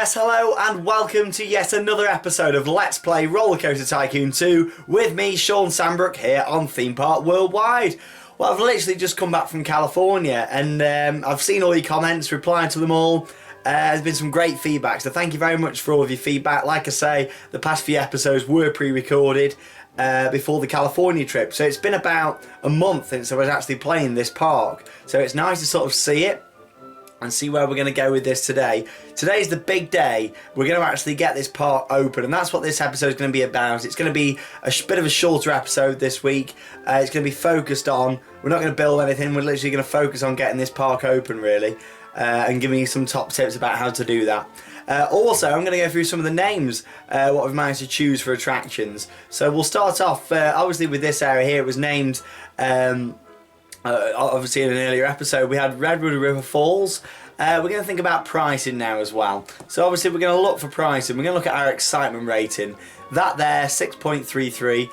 Yes, hello and welcome to yet another episode of Let's Play Rollercoaster Tycoon 2 with me, Sean Sandbrook, here on Theme Park Worldwide. Well, I've literally just come back from California and I've seen all your comments, replied to them all. There's been some great feedback, so thank you very much for all of your feedback. Like I say, the past few episodes were pre-recorded before the California trip, so it's been about a month since I was actually playing this park. So it's nice to sort of see it and see where we're going to go with this today. Today's the big day. We're going to actually get this park open, and that's what this episode is going to be about. It's going to be a bit of a shorter episode this week. It's going to be focused on, we're not going to build anything, we're literally going to focus on getting this park open really, and giving you some top tips about how to do that. Also, I'm going to go through some of the names, what we've managed to choose for attractions. So we'll start off, obviously with this area here, it was named, obviously in an earlier episode we had Redwood River Falls. We're going to think about pricing now as well. So obviously we're going to look for pricing. We're going to look at our excitement rating. That there, 6.33.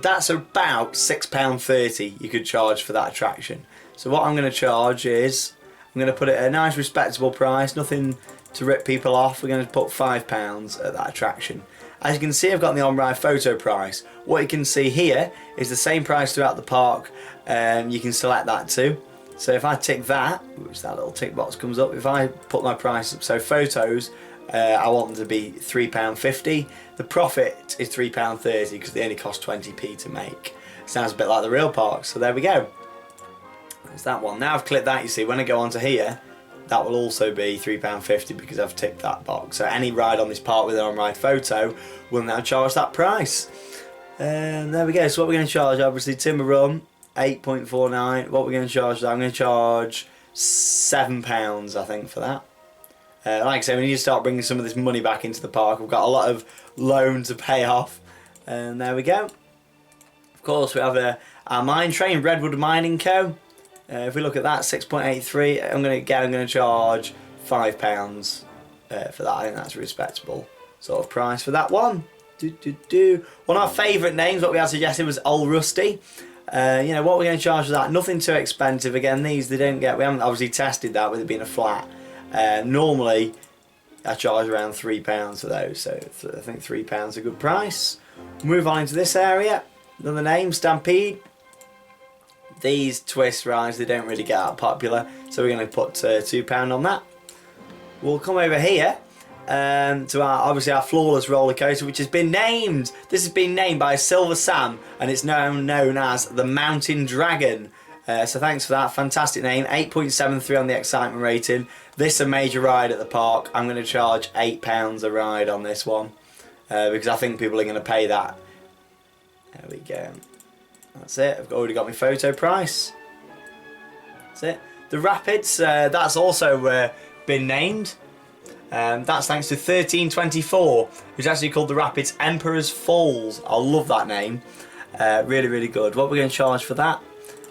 That's about £6.30 you could charge for that attraction. So what I'm going to charge is, I'm going to put it at a nice respectable price, nothing to rip people off. We're going to put £5 at that attraction. As you can see, I've got the on-ride photo price. What you can see here is the same price throughout the park. You can select that too. So if I tick that, which that little tick box comes up, if I put my price up, so photos, I want them to be £3.50. The profit is £3.30 because they only cost 20p to make. Sounds a bit like the real park, so there we go. There's that one. Now I've clicked that, you see, when I go onto here, that will also be £3.50 because I've ticked that box. So any ride on this park with an on-ride photo will now charge that price. And there we go. So what we're going to charge, obviously, timber run, 8.49. What we're going to charge, I'm going to charge £7, I think, for that. Like I say, we need to start bringing some of this money back into the park. We've got a lot of loan to pay off. And there we go. Of course, we have our mine train, Redwood Mining Co. If we look at that, 6.83, I'm going to charge £5 for that. I think that's a respectable sort of price for that one. One of our favourite names, what we had suggested, was Old Rusty. You know, what we're going to charge for that, nothing too expensive. Again, these, they don't get, we haven't obviously tested that with it being a flat. Normally, I charge around £3 for those, so I think £3 is a good price. Move on into this area, another name, Stampede. These twist rides, they don't really get that popular, so we're going to put £2 on that. We'll come over here to obviously our flawless roller coaster, which has been named. This has been named by Silver Sam, and it's now known as the Mountain Dragon. So thanks for that, fantastic name. 8.73 on the excitement rating. This is a major ride at the park. I'm going to charge £8 a ride on this one because I think people are going to pay that. There we go. That's it. I've already got my photo price. That's it. The Rapids, that's also been named. That's thanks to 1324, who's actually called the Rapids Emperor's Falls. I love that name. Really, really good. What we're going to charge for that?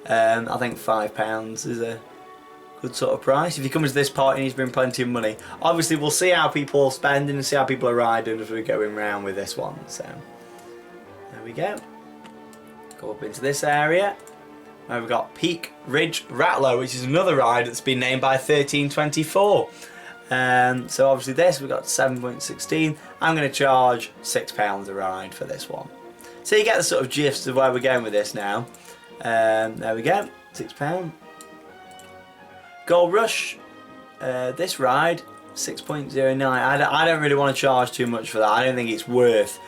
I think £5 is a good sort of price. If you come to this park, you need to bring plenty of money. Obviously, we'll see how people are spending and see how people are riding as we're going round with this one. So, there we go. Go up into this area. Now we've got Peak Ridge Rattler, which is another ride that's been named by 1324. So obviously this, we've got 7.16. I'm going to charge £6 a ride for this one. So you get the sort of gist of where we're going with this now. There we go, £6. Gold Rush, this ride, 6.09. I don't really want to charge too much for that. I don't think it's worth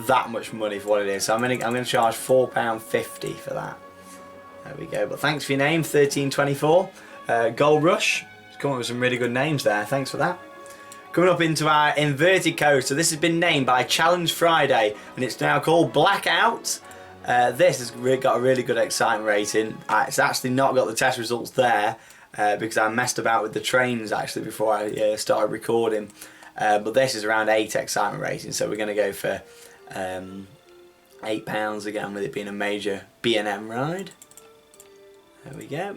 that much money for what it is. So I'm going to charge £4.50 for that. There we go. But thanks for your name, 1324. Gold Rush. Come up with some really good names there, thanks for that. Coming up into our inverted coaster, this has been named by Challenge Friday and it's now called Blackout. This has got a really good excitement rating. It's actually not got the test results there because I messed about with the trains actually before I started recording. But this is around 8 excitement rating, so we're going to go for £8 again, with it being a major B&M ride. There we go.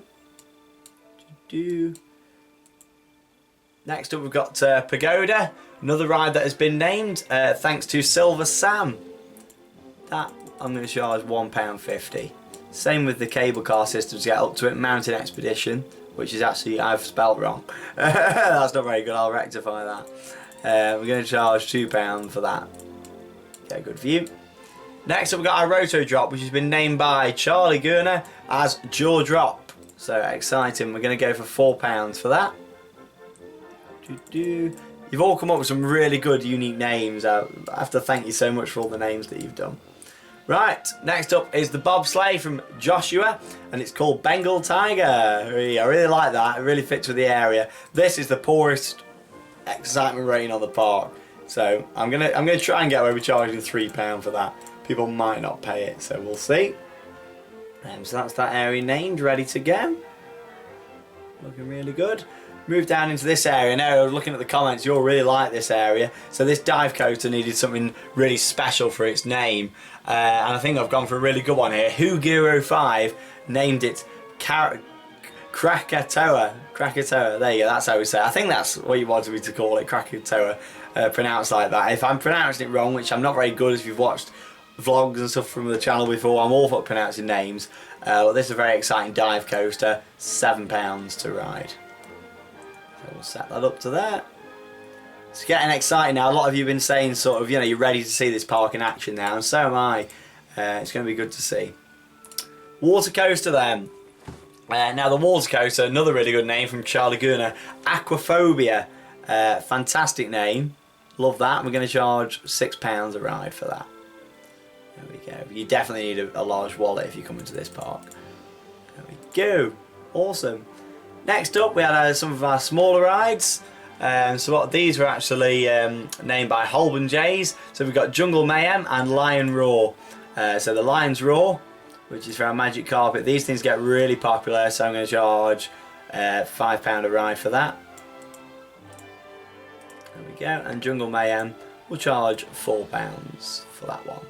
Next up we've got Pagoda, another ride that has been named thanks to Silver Sam. That I'm going to charge £1.50. Same with the cable car system to get up to it. Mountain Expedition, which is actually, I've spelled wrong. That's not very good, I'll rectify that. We're going to charge £2 for that. Okay, good view. Next up we've got our Roto Drop, which has been named by Charlie Gurner as Jaw Drop. So exciting. We're going to go for £4 for that. You've all come up with some really good, unique names. I have to thank you so much for all the names that you've done. Right, next up is the bobsleigh from Joshua, and it's called Bengal Tiger. I really like that. It really fits with the area. This is the poorest excitement rating on the park, so I'm gonna try and get away with charging £3 for that. People might not pay it, so we'll see. So that's that area named, ready to go. Looking really good. Move down into this area. Now, I was looking at the comments, you all really like this area. So this dive coaster needed something really special for its name. And I think I've gone for a really good one here. Huguro5 named it Krakatoa. Krakatoa, there you go, that's how we say it. I think that's what you wanted me to call it, Krakatoa, pronounced like that. If I'm pronouncing it wrong, which I'm not very good, if you've watched vlogs and stuff from the channel before, I'm awful at pronouncing names. But this is a very exciting dive coaster, £7 to ride. So we'll set that up to there. It's getting exciting now. A lot of you have been saying sort of, you know, you're ready to see this park in action now, and so am I. It's going to be good to see. Water coaster then. Now the water coaster, another really good name from Charlie Gurner, Aquaphobia. Fantastic name. Love that. We're going to charge £6 a ride for that. There we go. You definitely need a large wallet if you come into this park. There we go. Awesome. Next up we had some of our smaller rides. So what these were actually named by Holborn Jays. So we've got Jungle Mayhem and Lion Roar. So the Lion's Roar, which is for our magic carpet. These things get really popular, so I'm going to charge £5 a ride for that. There we go. And Jungle Mayhem will charge £4 for that one.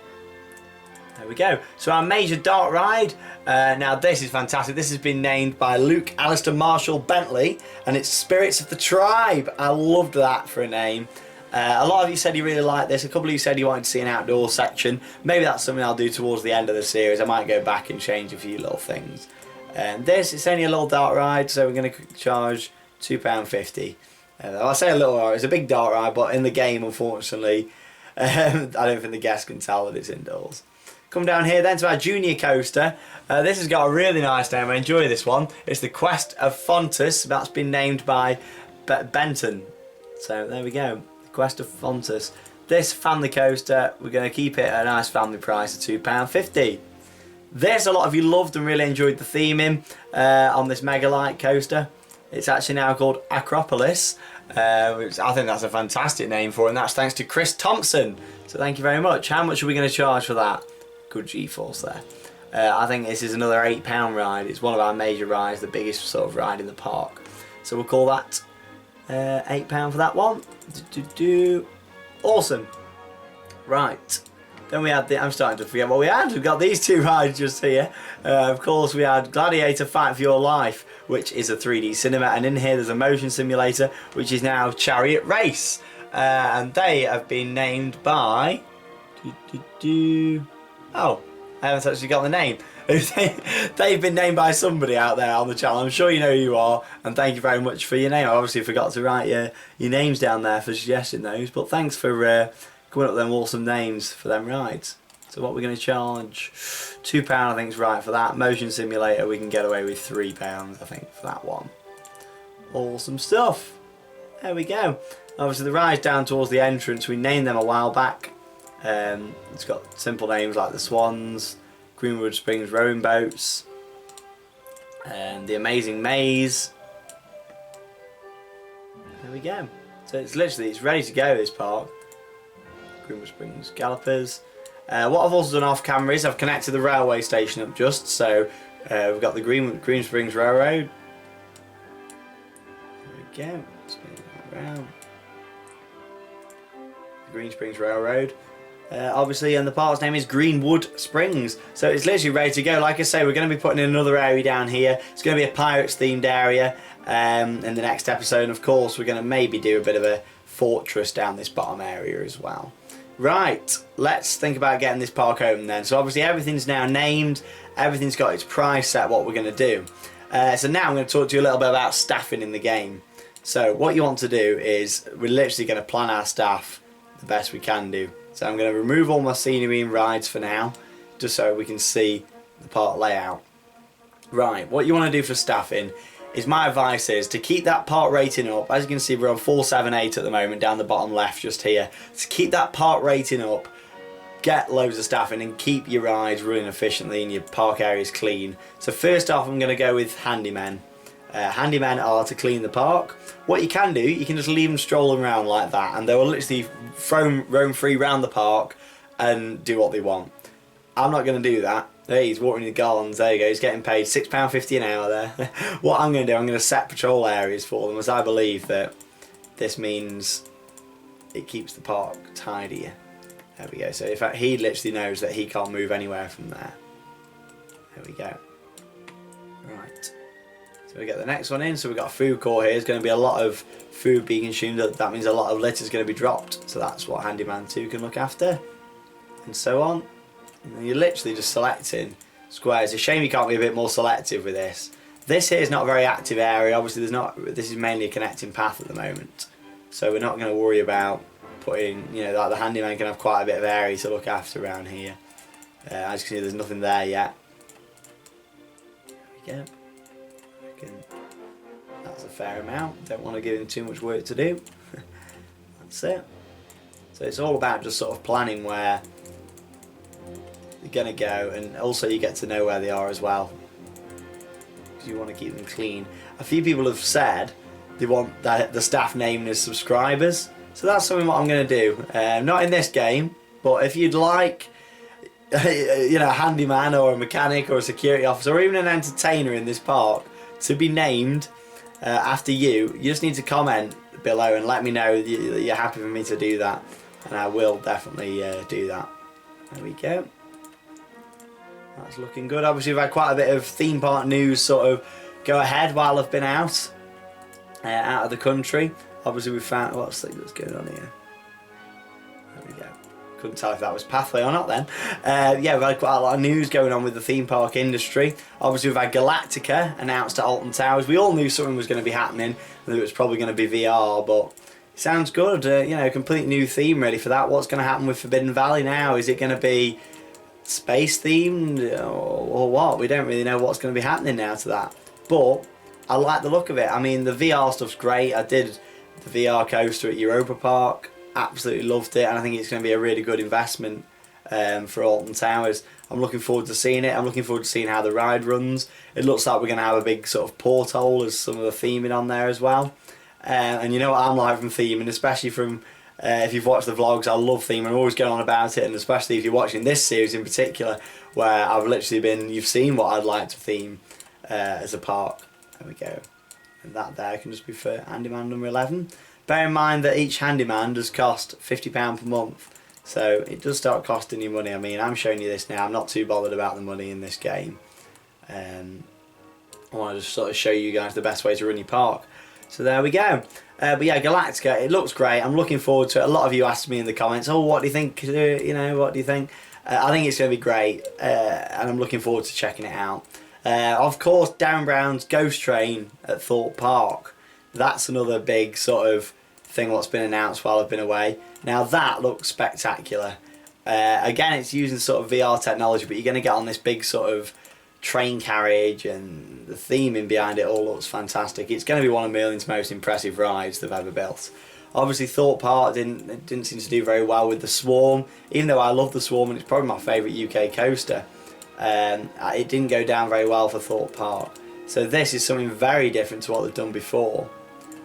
There we go. So our major dart ride, now this is fantastic. This has been named by Luke Alistair Marshall Bentley, and it's Spirits of the Tribe. I loved that for a name. A lot of you said you really liked this. A couple of you said you wanted to see an outdoor section. Maybe that's something I'll do towards the end of the series. I might go back and change a few little things. This, it's only a little dart ride, so we're going to charge £2.50. I say a little ride, it's a big dart ride, but in the game, unfortunately, I don't think the guests can tell that it's indoors. Come down here then to our junior coaster. This has got a really nice name. I enjoy this one. It's the Quest of Fontus. That's been named by Benton. So there we go. The Quest of Fontus. This family coaster, we're going to keep it at a nice family price of £2.50. This, a lot of you loved and really enjoyed the theming on this Megalite coaster. It's actually now called Acropolis, which I think that's a fantastic name for it, and that's thanks to Chris Thompson. So thank you very much. How much are we going to charge for that? Good G-force there. I think this is another £8 ride. It's one of our major rides, the biggest sort of ride in the park. So we'll call that £8 for that one. Awesome. Right. Then we had I'm starting to forget what we had. We've got these two rides just here. Of course, we had Gladiator Fight for Your Life, which is a 3D cinema, and in here there's a motion simulator, which is now Chariot Race, and they have been named by. Oh, I haven't actually got the name. They've been named by somebody out there on the channel. I'm sure you know who you are, and thank you very much for your name. I obviously forgot to write your names down there for suggesting those, but thanks for coming up with them awesome names for them rides. So what we're going to charge, £2 I think is right for that. Motion simulator we can get away with £3 I think for that one. Awesome stuff. There we go. Obviously the rides down towards the entrance, we named them a while back. It's got simple names like the Swans, Greenwood Springs Rowing Boats, and the Amazing Maze. There we go. So it's ready to go, this park. Greenwood Springs Gallopers. What I've also done off camera is I've connected the railway station up just, so we've got the Green Springs Railroad. There we go. Spin it around. The Green Springs Railroad. Obviously, and the park's name is Greenwood Springs, so it's literally ready to go. Like I say, we're going to be putting in another area down here. It's going to be a Pirates themed area in the next episode, and of course we're going to maybe do a bit of a fortress down this bottom area as well. Right, let's think about getting this park open then. So obviously everything's now named, everything's got its price set, what we're going to do. So now I'm going to talk to you a little bit about staffing in the game. So what you want to do is we're literally going to plan our staff the best we can do. So I'm going to remove all my scenery and rides for now, just so we can see the park layout. Right, what you want to do for staffing is, my advice is to keep that park rating up. As you can see, we're on 478 at the moment down the bottom left just here. To keep that park rating up, get loads of staff in and keep your rides running efficiently and your park areas clean. So first off, I'm going to go with handymen. Handymen are to clean the park. What you can do, you can just leave them strolling around like that, and they will literally roam free around the park and do what they want. I'm not going to do that. Hey, he's watering the gardens. There you go. He's getting paid £6.50 an hour there. What I'm going to do, I'm going to set patrol areas for them, as I believe that this means it keeps the park tidier. There we go. So in fact, he literally knows that he can't move anywhere from there. There we go. Right. So we get the next one in. So we've got a food court here. There's going to be a lot of food being consumed. That means a lot of litter is going to be dropped. So that's what Handyman 2 can look after. And so on. And you're literally just selecting squares. It's a shame you can't be a bit more selective with this. This here is not a very active area. Obviously, this is mainly a connecting path at the moment. So we're not going to worry about putting, like the handyman can have quite a bit of area to look after around here. As you can see, there's nothing there yet. There we go. That's a fair amount. Don't want to give him too much work to do. That's it. So it's all about just sort of planning where you're going to go, and also you get to know where they are as well, because you want to keep them clean. A few people have said they want the staff named as subscribers, so that's something what I'm going to do. Not in this game, but if you'd like a handyman or a mechanic or a security officer or even an entertainer in this park to be named after you just need to comment below and let me know that you're happy for me to do that, and I will definitely do that. There we go. That's looking good. Obviously we've had quite a bit of theme park news sort of go ahead while I've been out of the country. Obviously we found, what's going on here? There we go. Couldn't tell if that was Pathway or not then. Yeah, we've had quite a lot of news going on with the theme park industry. Obviously we've had Galactica announced at Alton Towers. We all knew something was going to be happening, that it was probably going to be VR, but it sounds good. Complete new theme ready for that. What's going to happen with Forbidden Valley now? Is it going to be space themed or what? We don't really know what's going to be happening now to that, but I like the look of it. I mean, the VR stuff's great. I did the VR coaster at Europa Park, absolutely loved it, and I think it's going to be a really good investment for Alton Towers. I'm looking forward to seeing it. I'm looking forward to seeing how the ride runs. It looks like we're going to have a big sort of porthole as some of the theming on there as well, and you know what I'm like from theming, especially from if you've watched the vlogs, I love theming. I'm always going on about it, and especially if you're watching this series in particular, where I've literally you've seen what I'd like to theme as a park. There we go. And that there can just be for handyman number 11. Bear in mind that each handyman does cost £50 per month, so it does start costing you money. I mean, I'm showing you this now. I'm not too bothered about the money in this game. I want to just sort of show you guys the best way to run your park. So there we go. But yeah, Galactica, it looks great. I'm looking forward to it. A lot of you asked me in the comments, oh, what do you think? What do you think? I think it's going to be great, and I'm looking forward to checking it out. Of course, Darren Brown's Ghost Train at Thorpe Park. That's another big sort of thing what's been announced while I've been away. Now that looks spectacular. Again, it's using sort of VR technology, but you're going to get on this big sort of train carriage, and the theming behind it all looks fantastic. It's going to be one of Merlin's most impressive rides they've ever built. Obviously Thorpe Park didn't seem to do very well with the Swarm, even though I love the Swarm and it's probably my favourite UK coaster. It didn't go down very well for Thorpe Park. So this is something very different to what they've done before,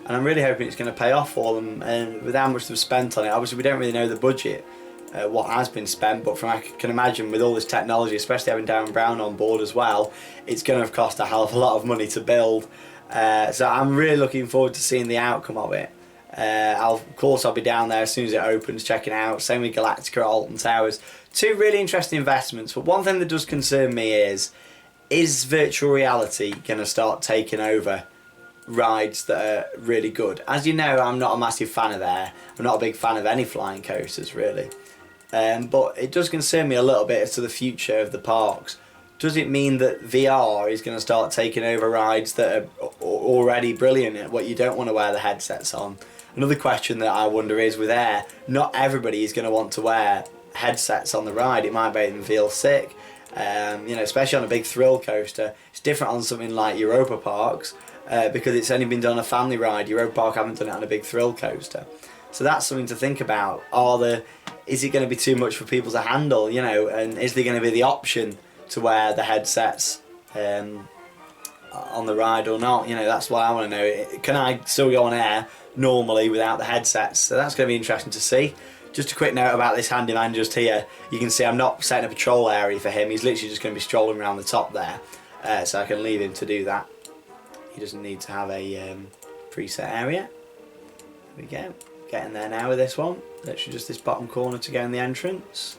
and I'm really hoping it's going to pay off for them, and with how much they've spent on it. Obviously we don't really know the budget, what has been spent, but from I can imagine with all this technology, especially having Darren Brown on board as well, it's going to have cost a hell of a lot of money to build. So I'm really looking forward to seeing the outcome of it. Of course I'll be down there as soon as it opens, checking it out. Same with Galactica at Alton Towers. Two really interesting investments, but one thing that does concern me is virtual reality going to start taking over rides that are really good? As you know, I'm not a massive fan of air. I'm not a big fan of any flying coasters really. But it does concern me a little bit as to the future of the parks. Does it mean that VR is going to start taking over rides that are already brilliant at what you don't want to wear the headsets on. Another question that I wonder is, with air, not everybody is going to want to wear headsets on the ride. It might make them feel sick. You know, especially on a big thrill coaster. It's different on something like Europa Parks because it's only been done on a family ride. Europa Park haven't done it on a big thrill coaster. So that's something to think about. Is it going to be too much for people to handle, you know, and is there going to be the option to wear the headsets on the ride or not? You know, that's what I want to know. Can I still go on air normally without the headsets? So that's going to be interesting to see. Just a quick note about this handyman just here. You can see I'm not setting a patrol area for him. He's literally just going to be strolling around the top there. So I can leave him to do that. He doesn't need to have a preset area. There we go. Getting there now with this one. Literally just this bottom corner to go in the entrance.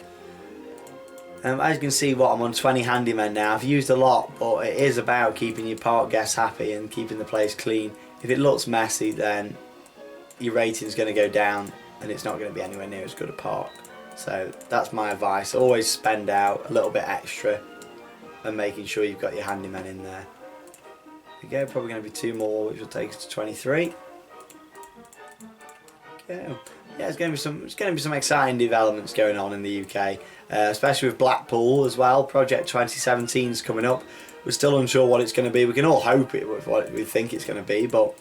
As you can see, I'm on 20 handymen now. I've used a lot, but it is about keeping your park guests happy and keeping the place clean. If it looks messy, then your rating is going to go down and it's not going to be anywhere near as good a park. So that's my advice. Always spend out a little bit extra and making sure you've got your handyman in there. There we go. Probably going to be 2 more, which will take us to 23. Okay. Yeah, it's going to be some exciting developments going on in the UK, especially with Blackpool as well. Project 2017 is coming up. We're still unsure what it's going to be. We can all hope it with what we think it's going to be, but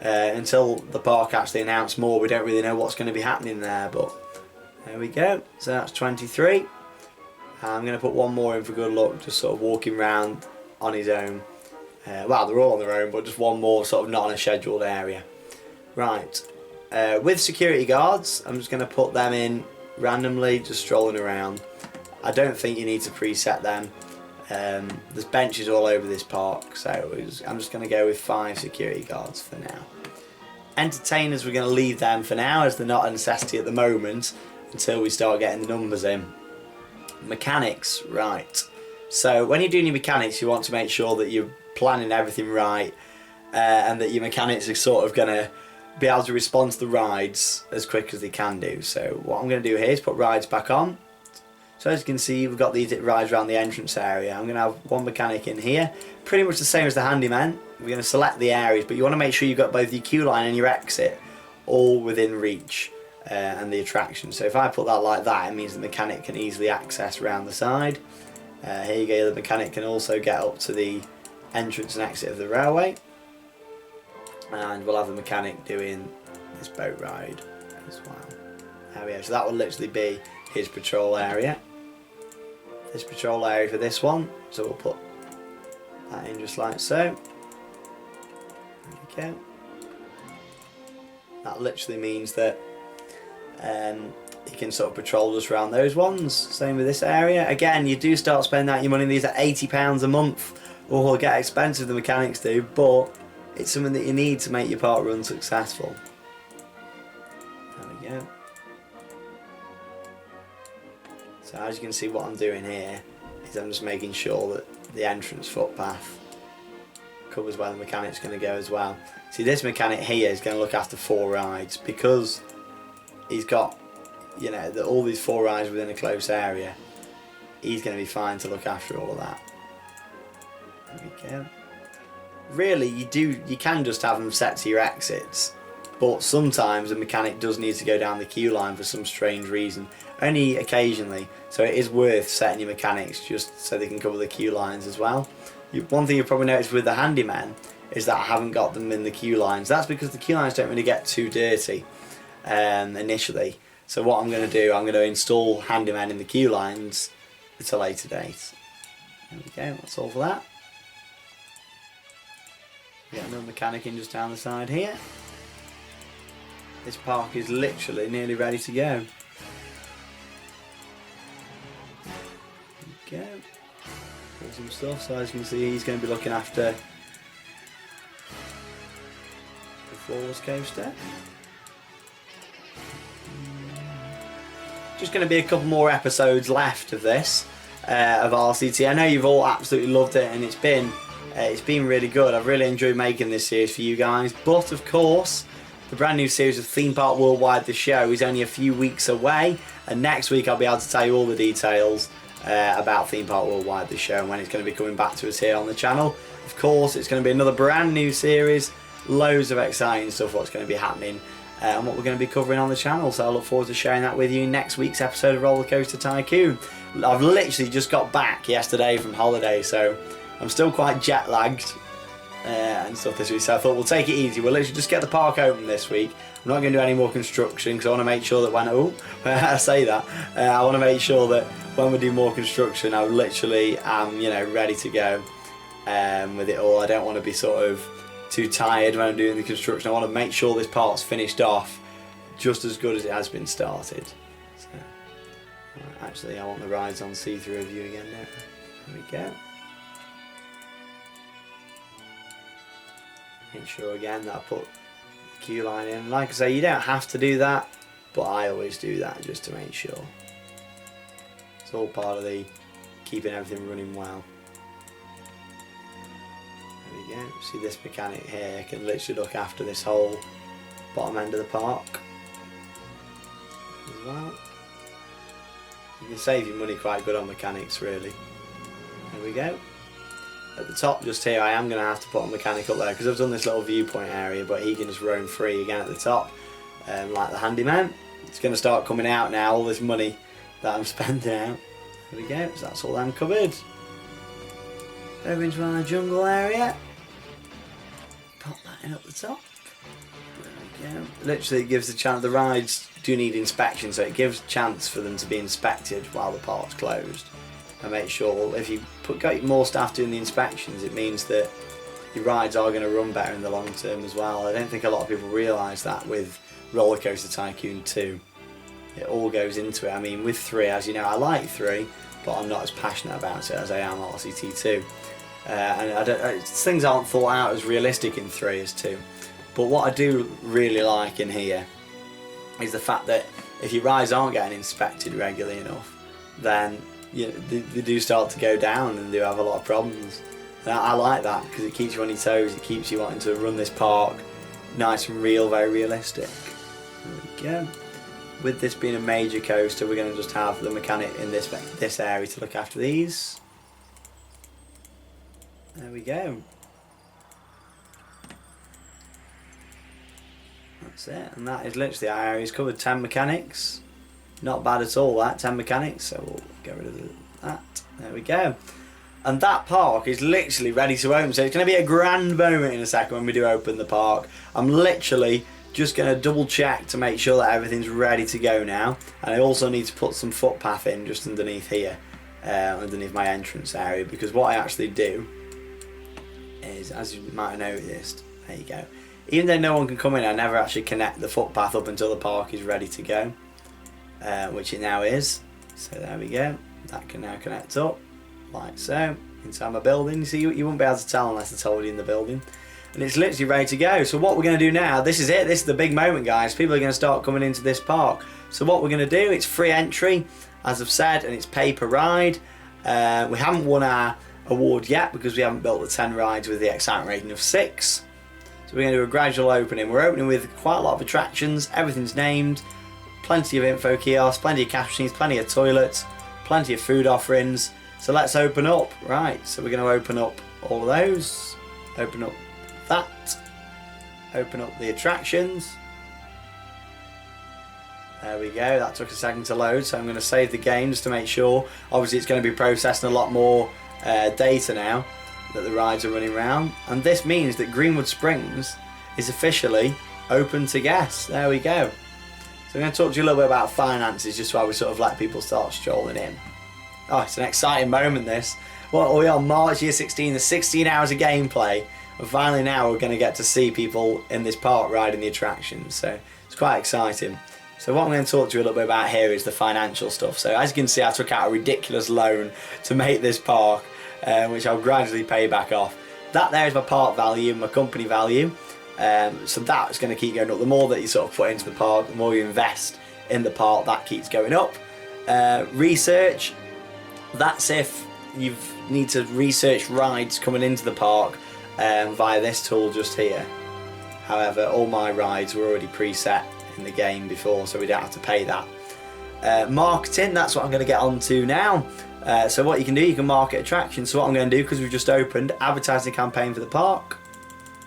until the park actually announced more, we don't really know what's going to be happening there. But there we go. So that's 23. I'm going to put 1 more in for good luck, just sort of walking around on his own. Well, they're all on their own, but just 1 more sort of not on a scheduled area. Right. With security guards, I'm just going to put them in randomly, just strolling around. I don't think you need to preset them. There's benches all over this park, so I'm just going to go with 5 security guards for now. Entertainers, we're going to leave them for now, as they're not a necessity at the moment until we start getting the numbers in. Mechanics, right. So when you're doing your mechanics, you want to make sure that you're planning everything right, and that your mechanics are sort of going to be able to respond to the rides as quick as they can do. So what I'm going to do here is put rides back on. So as you can see, we've got these rides around the entrance area. I'm going to have 1 mechanic in here, pretty much the same as the handyman. We're going to select the areas, but you want to make sure you've got both your queue line and your exit all within reach, and the attraction. So if I put that like that, it means the mechanic can easily access around the side. Here you go, the mechanic can also get up to the entrance and exit of the railway. And we'll have the mechanic doing this boat ride as well. There we go. So that will literally be his patrol area. This patrol area for this one. So we'll put that in just like so. There we go. That literally means that you can sort of patrol just around those ones. Same with this area. Again, you do start spending out your money. These are £80 a month. Or get expensive, the mechanics do, but it's something that you need to make your park run successful. There we go. So as you can see, what I'm doing here is I'm just making sure that the entrance footpath covers where the mechanic's going to go as well. See, this mechanic here is going to look after 4 rides because he's got, you know, all these 4 rides within a close area. He's going to be fine to look after all of that. There we go. Really, you can just have them set to your exits, but sometimes a mechanic does need to go down the queue line for some strange reason, only occasionally, so it is worth setting your mechanics just so they can cover the queue lines as well. One thing you've probably noticed with the handyman is that I haven't got them in the queue lines. That's because the queue lines don't really get too dirty initially, so what I'm going to do, I'm going to install handyman in the queue lines at a later date. There we go, that's all for that. Get another mechanic in just down the side here. This park is literally nearly ready to go. There we go. Put some stuff, so as you can see, he's going to be looking after the Falls coaster. Just going to be a couple more episodes left of this, of RCT. I know you've all absolutely loved it, and it's been really good. I've really enjoyed making this series for you guys. But of course, the brand new series of Theme Park Worldwide, the show, is only a few weeks away. And next week I'll be able to tell you all the details about Theme Park Worldwide, the show, and when it's going to be coming back to us here on the channel. Of course, it's going to be another brand new series, loads of exciting stuff what's going to be happening and what we're going to be covering on the channel, so I look forward to sharing that with you in next week's episode of Roller Coaster Tycoon. I've literally just got back yesterday from holiday, so I'm still quite jet lagged and stuff this week, so I thought we'll take it easy. We'll literally just get the park open this week. I'm not going to do any more construction because I want to make sure that when I say that, I want to make sure that when we do more construction, I literally am, you know, ready to go with it all. I don't want to be sort of too tired when I'm doing the construction. I want to make sure this part's finished off just as good as it has been started. So, actually, I want the rides on see-through view again now. There we go. Make sure again that I put the queue line in. Like I say, you don't have to do that, but I always do that just to make sure. It's all part of the keeping everything running well. There we go. See, this mechanic here can literally look after this whole bottom end of the park as well. You can save your money quite good on mechanics, really. There we go. At the top just here, I am going to have to put a mechanic up there because I've done this little viewpoint area, but he can just roam free again at the top, like the handyman. It's going to start coming out now, all this money that I'm spending out. There we go, so that's all I'm covered. Over into our jungle area. Pop that in up the top. There we go. Literally, it gives the chance. The rides do need inspection, so it gives a chance for them to be inspected while the park's closed. And make sure if you got more staff doing the inspections, it means that your rides are going to run better in the long term as well. I don't think a lot of people realise that with Roller Coaster Tycoon 2. It all goes into it. I mean, with 3, as you know, I like 3, but I'm not as passionate about it as I am RCT 2. And things aren't thought out as realistic in 3 as 2. But what I do really like in here is the fact that if your rides aren't getting inspected regularly enough, then they do start to go down and do have a lot of problems. And I like that because it keeps you on your toes, it keeps you wanting to run this park nice and real, very realistic. There we go. With this being a major coaster, we're going to just have the mechanic in this area to look after these. There we go. That's it, and that is literally our area's covered. 10 mechanics. Not bad at all, that 10 mechanics, so we'll get rid of that. There we go. And that park is literally ready to open, so it's going to be a grand moment in a second when we do open the park. I'm literally just going to double check to make sure that everything's ready to go now, and I also need to put some footpath in just underneath here, underneath my entrance area, because what I actually do is, as you might have noticed, there you go, even though no one can come in, I never actually connect the footpath up until the park is ready to go. Which it now is, so there we go. That can now connect up like so inside my building. You see, you wouldn't be able to tell unless I told you in the building, and it's literally ready to go. So what we're going to do now, this is it, this is the big moment, guys. People are going to start coming into this park. So what we're going to do, it's free entry as I've said, and it's pay per ride. We haven't won our award yet because we haven't built the 10 rides with the excitement rating of 6. So we're going to do a gradual opening. We're opening with quite a lot of attractions, everything's named. Plenty of info kiosks, plenty of cash machines, plenty of toilets, plenty of food offerings. So let's open up. Right, so we're going to open up all of those. Open up that. Open up the attractions. There we go, that took a second to load, so I'm going to save the game just to make sure. Obviously it's going to be processing a lot more data now that the rides are running around. And this means that Greenwood Springs is officially open to guests. There we go. So I'm going to talk to you a little bit about finances just while we sort of let people start strolling in. Oh, it's an exciting moment, this. Well, we're on March year 16, the 16 hours of gameplay, and finally now we're going to get to see people in this park riding the attractions, so it's quite exciting. So what I'm going to talk to you a little bit about here is the financial stuff. So as you can see, I took out a ridiculous loan to make this park, which I'll gradually pay back off. That there is my park value, my company value. So that's going to keep going up. The more that you sort of put into the park, the more you invest in the park, that keeps going up. Research, that's if you need to research rides coming into the park via this tool just here. However, all my rides were already preset in the game before, so we don't have to pay that. Marketing, that's what I'm going to get onto now. So what you can do, you can market attractions. So what I'm going to do, because we've just opened, advertising campaign for the park.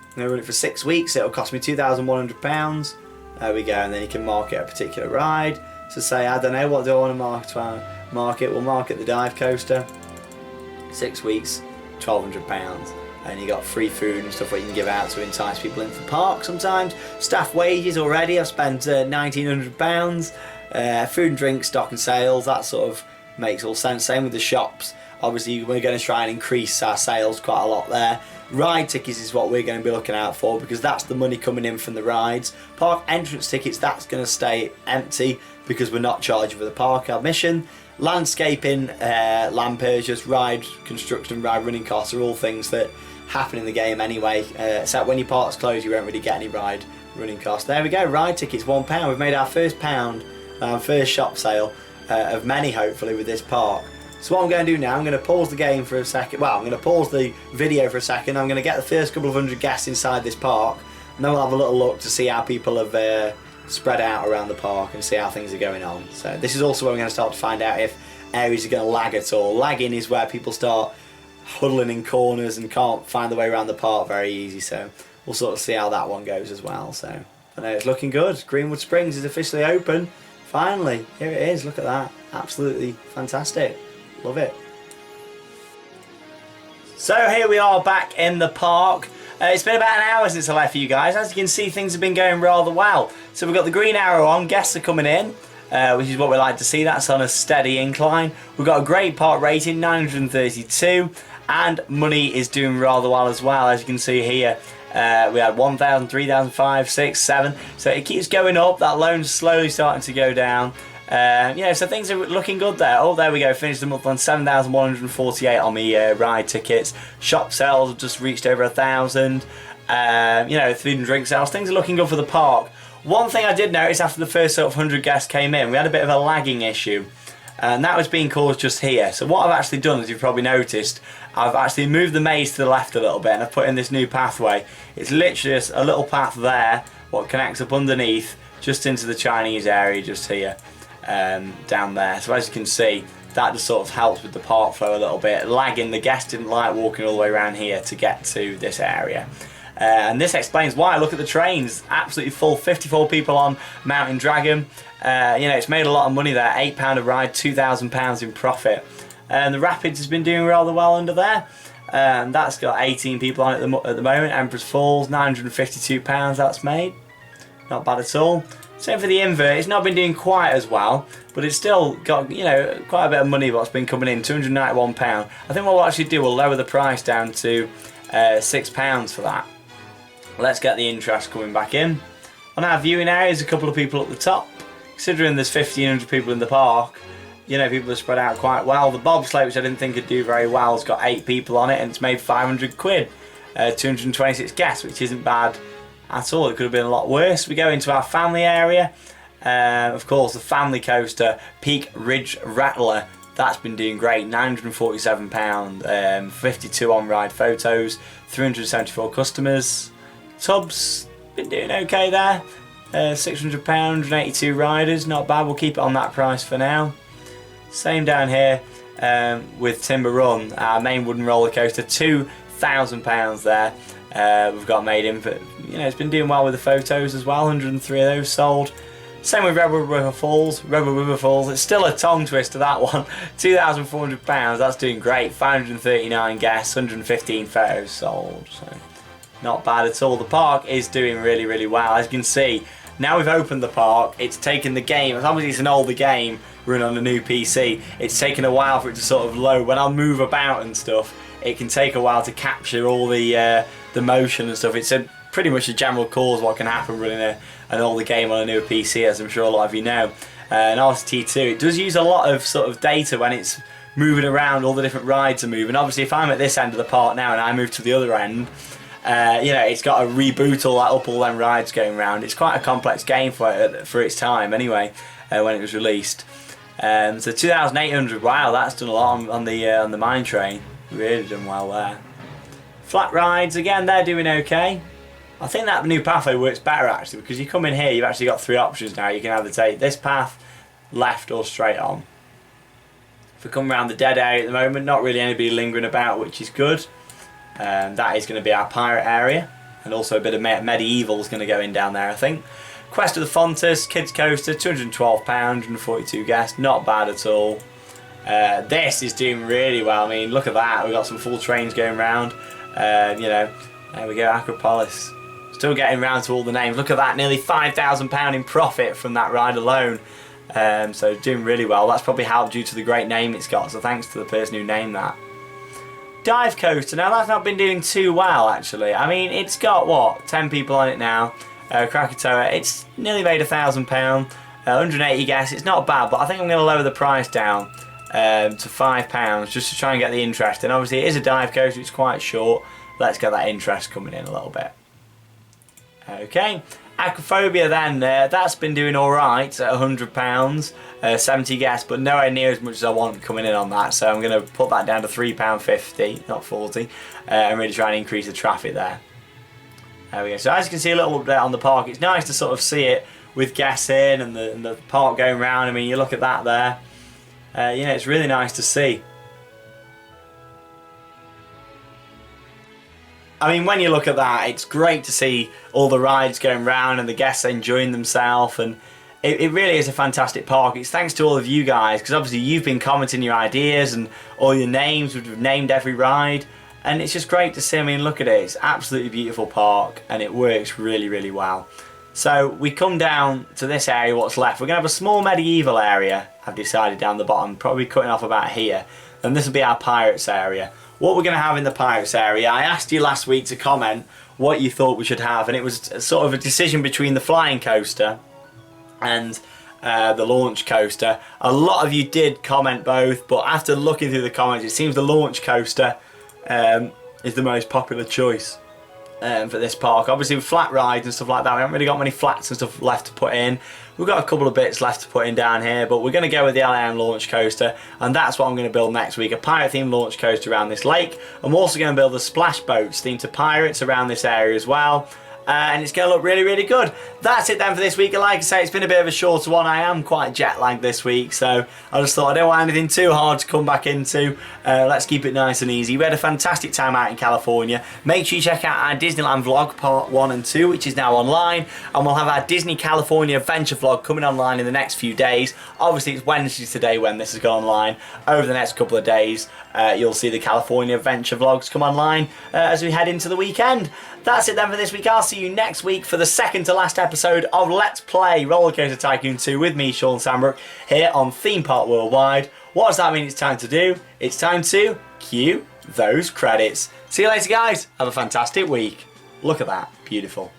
I'm going to run it for 6 weeks. It'll cost me £2,100. There we go. And then you can market a particular ride. So say, I don't know, what do I want to market? We'll market the dive coaster. 6 weeks, £1,200. And you got free food and stuff that you can give out to entice people into the park sometimes. Staff wages already, I've spent £1,900. Food and drink, stock and sales, that sort of makes all sense. Same with the shops. Obviously we're going to try and increase our sales quite a lot there. Ride tickets is what we're going to be looking out for, because that's the money coming in from the rides. Park entrance tickets, that's going to stay empty because we're not charging for the park admission. Landscaping, land purchase, ride construction, ride running costs are all things that happen in the game anyway, except when your park's closed you won't really get any ride running costs. There we go, ride tickets £1. We've made our first pound, our first shop sale of many hopefully with this park. So what I'm going to do now, I'm going to pause the game for a second, well I'm going to pause the video for a second. I'm going to get the first couple of hundred guests inside this park, and then we'll have a little look to see how people have spread out around the park and see how things are going on. So this is also where we're going to start to find out if areas are going to lag at all. Lagging is where people start huddling in corners and can't find the way around the park very easy, so we'll sort of see how that one goes as well. So I know it's looking good. Greenwood Springs is officially open. Finally, here it is, look at that. Absolutely fantastic. Love it. So here we are back in the park. It's been about an hour since I left for you guys. As you can see, things have been going rather well. So we've got the green arrow on, guests are coming in, which is what we like to see. That's on a steady incline. We've got a great park rating, 932, and money is doing rather well as well. As you can see here, we had 1,000, 3,000, 5, 6, 7. So it keeps going up. That loan's slowly starting to go down. Yeah, so things are looking good there. Oh, there we go. Finished the month on 7,148 on the ride tickets. Shop sales have just reached over 1,000. You know, food and drink sales. Things are looking good for the park. One thing I did notice after the first sort of 100 guests came in, we had a bit of a lagging issue. And that was being caused just here. So what I've actually done, as you've probably noticed, I've actually moved the maze to the left a little bit and I've put in this new pathway. It's literally just a little path there, what connects up underneath, just into the Chinese area just here. Down there. So as you can see, that just sort of helps with the park flow a little bit. Lagging, the guests didn't like walking all the way around here to get to this area. And this explains why. Look at the trains, absolutely full. 54 people on Mountain Dragon. You know, it's made a lot of money there. £8 a ride, £2,000 in profit. And the Rapids has been doing rather well under there. That's got 18 people on it at the moment. Emperor's Falls, £952 that's made. Not bad at all. Same for the invert. It's not been doing quite as well, but it's still got, you know, quite a bit of money what's been coming in, £291. I think what we'll actually do, we'll lower the price down to £6 for that. Let's get the interest coming back in. On our viewing areas, a couple of people at the top. Considering there's 1,500 people in the park, you know, people are spread out quite well. The bobsleigh, which I didn't think would do very well, has got 8 people on it and it's made 500 quid. 226 guests, which isn't bad at all. It could have been a lot worse. We go into our family area. Of course, the family coaster, Peak Ridge Rattler, that's been doing great. £947, 52 on-ride photos, 374 customers. Tubs, been doing okay there. £600, 182 riders, not bad. We'll keep it on that price for now. Same down here with Timber Run, our main wooden roller coaster, £2,000 there. We've got made in, but you know, it's been doing well with the photos as well. 103 of those sold. Same with Rebel River Falls. Rebel River Falls, it's still a tongue twister, that one. £2,400, that's doing great. 539 guests, 115 photos sold. So not bad at all. The park is doing really, really well. As you can see, now we've opened the park, it's taken the game, obviously it's an older game run on a new PC, it's taken a while for it to sort of load. When I move about and stuff, it can take a while to capture all the motion and stuff. It's pretty much a general cause what can happen running an older game on a newer PC, as I'm sure a lot of you know. And RCT2, it does use a lot of sort of data when it's moving around, all the different rides are moving. Obviously if I'm at this end of the park now and I move to the other end, you know, it's got to reboot all that up, all them rides going around. It's quite a complex game for its time anyway, when it was released. So 2,800, wow, that's done a lot on the mine train. Really done well there. Flat rides, again, they're doing okay. I think that new pathway works better actually, because you come in here, you've actually got 3 options now. You can either take this path, left or straight on. We come around the dead area at the moment, not really anybody lingering about, which is good. That is going to be our pirate area, and also a bit of medieval is going to go in down there, I think. Quest of the Fontes, Kids Coaster, £212, 142 guests, not bad at all. This is doing really well. I mean, look at that. We've got some full trains going round. You know, there we go, Acropolis. Still getting round to all the names. Look at that, nearly £5,000 in profit from that ride alone. So doing really well. That's probably helped due to the great name it's got. So thanks to the person who named that. Dive Coaster. Now that's not been doing too well actually. I mean, it's got what, 10 people on it now. Krakatoa. It's nearly made £1,000. 180 guests. It's not bad, but I think I'm going to lower the price down to £5 just to try and get the interest. And obviously it is a dive coaster. It's quite short. Let's get that interest coming in a little bit. Okay. Aquaphobia then, that's been doing alright at £100, 70 guests, but nowhere near as much as I want coming in on that, so I'm going to put that down to £3.50, not 40, and really try and increase the traffic there. There we go. So as you can see a little update on the park, it's nice to sort of see it with guests in and the park going round. I mean, you look at that there, you know, it's really nice to see. I mean, when you look at that, it's great to see all the rides going round and the guests enjoying themselves, and it really is a fantastic park. It's thanks to all of you guys, because obviously you've been commenting your ideas and all your names. We've named every ride, and it's just great to see. I mean, look at it. It's absolutely beautiful park, and it works really, really well. So we come down to this area, what's left. We're going to have a small medieval area, I've decided, down the bottom, probably cutting off about here. And this will be our pirates area. What we're going to have in the pirates area, I asked you last week to comment what you thought we should have, and it was sort of a decision between the flying coaster and the launch coaster. A lot of you did comment both, but after looking through the comments, it seems the launch coaster is the most popular choice for this park. Obviously with flat rides and stuff like that, we haven't really got many flats and stuff left to put in. We've got a couple of bits left to put in down here, but we're going to go with the LAM launch coaster, and that's what I'm going to build next week, a pirate themed launch coaster around this lake. I'm also going to build the splash boats themed to pirates around this area as well. And it's going to look really, really good. That's it then for this week. Like I say, it's been a bit of a shorter one. I am quite jet lagged this week, so I just thought I don't want anything too hard to come back into. Let's keep it nice and easy. We had a fantastic time out in California. Make sure you check out our Disneyland vlog part 1 and 2, which is now online, and we'll have our Disney California adventure vlog coming online in the next few days. Obviously it's Wednesday today when this has gone online. Over the next couple of days you'll see the California adventure vlogs come online as we head into the weekend. That's it then for this week. I'll see you next week for the second to last episode of Let's Play Rollercoaster Tycoon 2 with me, Sean Sandbrook, here on Theme Park Worldwide. What does that mean it's time to do? It's time to cue those credits. See you later, guys. Have a fantastic week. Look at that. Beautiful.